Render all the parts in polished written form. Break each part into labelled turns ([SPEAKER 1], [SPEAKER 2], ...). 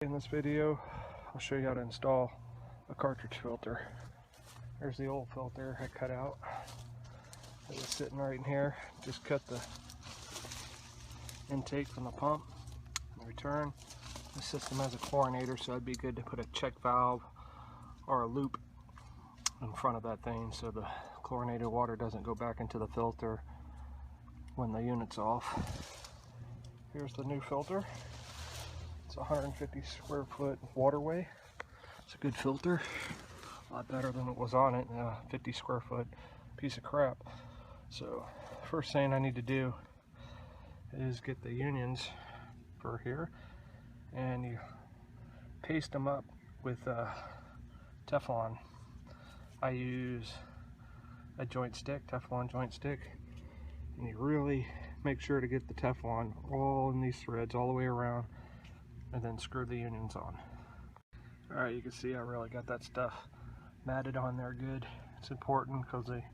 [SPEAKER 1] In this video, I'll show you how to install a cartridge filter. There's the old filter I cut out. It was sitting right in here. Just cut the intake from the pump and return. The system has a chlorinator, so it'd be good to put a check valve or a loop in front of that thing so the chlorinated water doesn't go back into the filter when the unit's off. Here's the new filter. It's a 150 square foot WaterWay. It's a good filter, a lot better than what was on it, a 50 square foot piece of crap. So first thing I need to do is get the unions for here, and you paste them up with Teflon. I use a joint stick, Teflon joint stick, and you really make sure to get the Teflon all in these threads all the way around, and then screw the unions on. Alright, you can see I really got that stuff matted on there good. It's important because they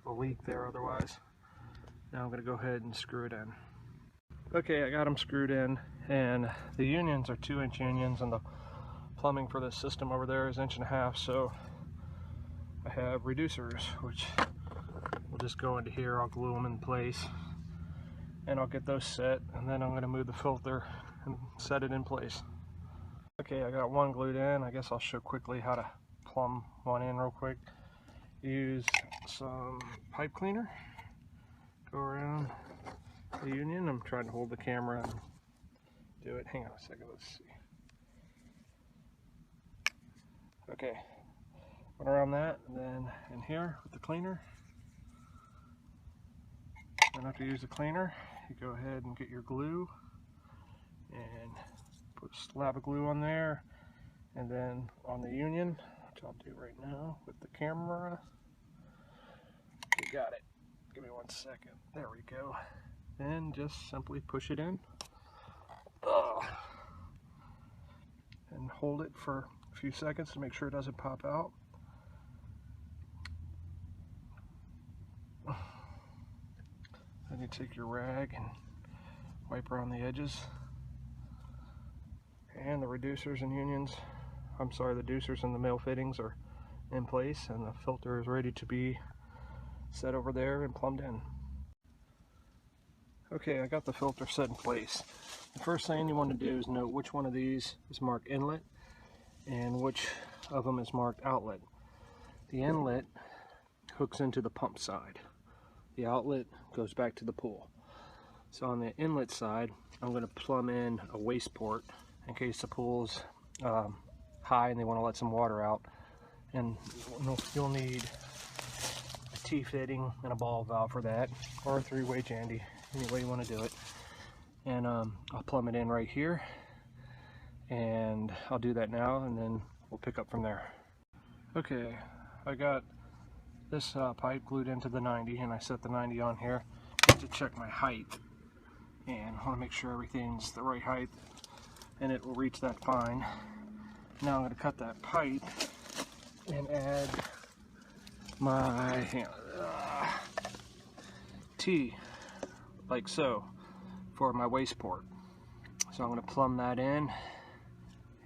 [SPEAKER 1] will leak there otherwise. Now I'm going to go ahead and screw it in. Okay, I got them screwed in, and the unions are 2-inch unions, and the plumbing for this system over there is 1.5 inches, so I have reducers, which will just go into here. I'll glue them in place, and I'll get those set, and then I'm going to move the filter and set it in place. Okay, I got one glued in. I guess I'll show quickly how to plumb one in real quick. Use some pipe cleaner, go around the union. I'm trying to hold the camera and do it. Hang on a second, let's see. Okay, went around that, and then in here with the cleaner. Then after you use the cleaner, you go ahead and get your glue and put a slab of glue on there, and then on the union, which I'll do right now with the camera. You got it. Give me 1 second. There we go. Then just simply push it in and hold it for a few seconds to make sure it doesn't pop out. Then you take your rag and wipe around the edges. And the reducers and unions, the reducers and the male fittings are in place, and the filter is ready to be set over there and plumbed in. Okay, I got the filter set in place. The first thing you want to do is note which one of these is marked inlet and which of them is marked outlet. The inlet hooks into the pump side. The outlet goes back to the pool. So on the inlet side, I'm going to plumb in a waste port in case the pool's high and they want to let some water out. And you'll need a T-fitting and a ball valve for that, or a 3-way jandy, any way you want to do it. And I'll plumb it in right here, and I'll do that now, and then we'll pick up from there. Okay, I got this pipe glued into the 90, and I set the 90 on here just to check my height, and I want to make sure everything's the right height and it will reach that fine. Now I'm going to cut that pipe and add my T, like so, for my waste port. So I'm going to plumb that in,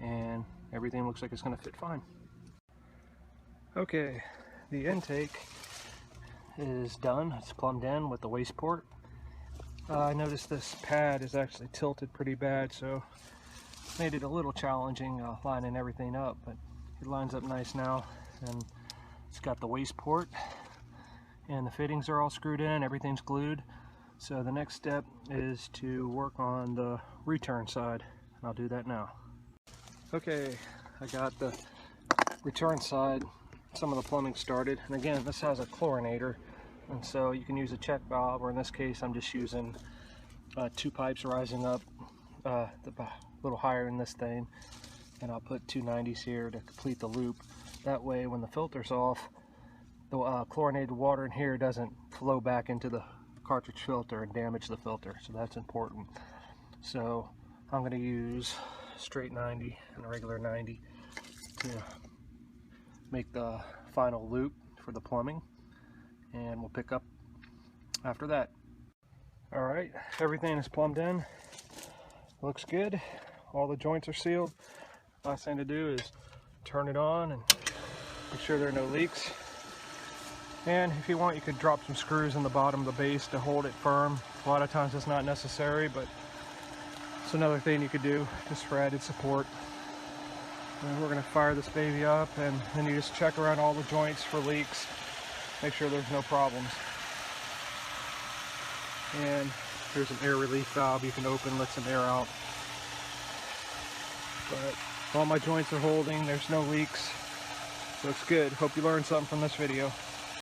[SPEAKER 1] and everything looks like it's going to fit fine. Okay, the intake is done. It's plumbed in with the waste port. I noticed this pad is actually tilted pretty bad, so made it a little challenging lining everything up, but it lines up nice now, and it's got the waste port, and the fittings are all screwed in, everything's glued. So the next step is to work on the return side, and I'll do that now. Okay, I got the return side, some of the plumbing started, and again, this has a chlorinator, and so you can use a check valve, or in this case I'm just using 2 pipes rising up a little higher in this thing, and I'll put 2 90s here to complete the loop. That way when the filter's off, the chlorinated water in here doesn't flow back into the cartridge filter and damage the filter, so that's important. So I'm going to use straight 90 and a regular 90 to make the final loop for the plumbing, and we'll pick up after that. Alright, everything is plumbed in, looks good, all the joints are sealed. Last thing to do is turn it on and make sure there are no leaks. And if you want, you could drop some screws in the bottom of the base to hold it firm. A lot of times it's not necessary, but it's another thing you could do just for added support. And we're going to fire this baby up, and then you just check around all the joints for leaks. Make sure there's no problems. And there's an air relief valve you can open, let some air out. But all my joints are holding, there's no leaks. So it's good. Hope you learned something from this video.